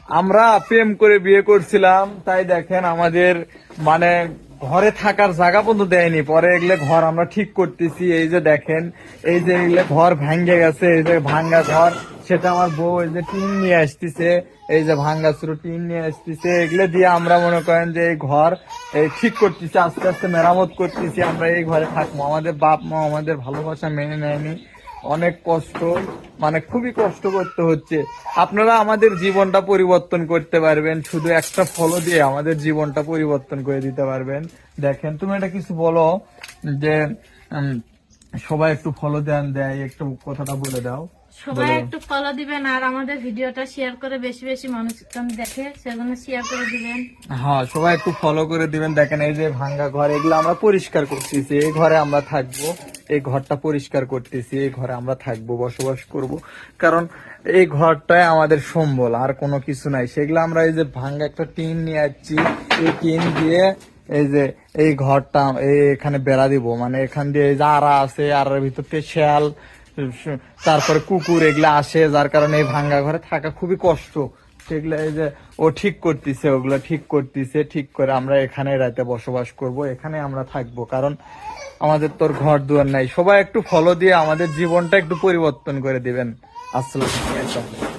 আমরা প্রেম করে বিয়ে করছিলাম, তাই দেখেন আমাদের মানে ঘরে থাকার জায়গা পর্যন্ত দেয়নি। পরে এগুলো ঘর আমরা ঠিক করতেছি। এই যে দেখেন, এই যে এগুলো ঘর ভাঙ্গে গেছে, এই যে ভাঙ্গা ঘর, সেটা আমার বউ এই যে টিন নিয়ে আসতেছে, এই যে ভাঙ্গা ছোট টিন নিয়ে আসতেছে, এগুলো দিয়ে আমরা মনে করেন যে এই ঘর এই ঠিক করতেছি, আস্তে আস্তে মেরামত করতেছি। আমরা এই ঘরে থাকবো। আমাদের বাপ মা আমাদের ভালোবাসা মেনে নেয়নি, অনেক কষ্ট, মানে খুবই কষ্ট করতে হচ্ছে। আপনারা আমাদের জীবনটা পরিবর্তন করতে পারবেন, শুধু একটা ফলো দিয়ে আমাদের জীবনটা পরিবর্তন করে দিতে পারবেন। দেখেন, তুমি এটা কিছু বলো যে উম, সবাই একটু ফলো দেয়, একটু কথাটা বলে দাও। সবাই একটু ফলো দিবেন আর আমাদের ভিডিওটা শেয়ার করে বেশি বেশি মানুষ দেখে সেজন্য শেয়ার করে দিবেন। হ্যাঁ, সবাই একটু ফলো করে দিবেন। দেখেন, এই যে ভাঙ্গা ঘর, এগুলো আমরা পরিষ্কার করতেছি, এই ঘরে আমরা থাকবো, এই ঘরটা পরিষ্কার করতেছি, এই ঘরে আমরা থাকবো, বসবাস করব। কারণ এই ঘরটাই আমাদের সম্বল, আর কোনো কিছু নাই। সেগুলো আমরা এই যে ভাঙ্গা একটা টিন নিয়ে আসছি, এই টিন দিয়ে এই যে এই ঘরটা এখানে বেড়া দিব, মানে এখান দিয়ে এই যে আড়া আছে, আড়ার ভিতর থেকে শেয়াল, তারপরে কুকুর এগুলা আসে, যার কারণে এই ভাঙ্গা ঘরে থাকা খুবই কষ্ট। সেগুলো এই যে ও ঠিক করতেছে, ওগুলো ঠিক করতেছে, ঠিক করে আমরা এখানে রাতে বসবাস করব, এখানে আমরা থাকবো। কারণ আমাদের তোর ঘর দুয়ার নাই। সবাই একটু ফলো দিয়ে আমাদের জীবনটা একটু পরিবর্তন করে দিবেন। আসসালামু আলাইকুম।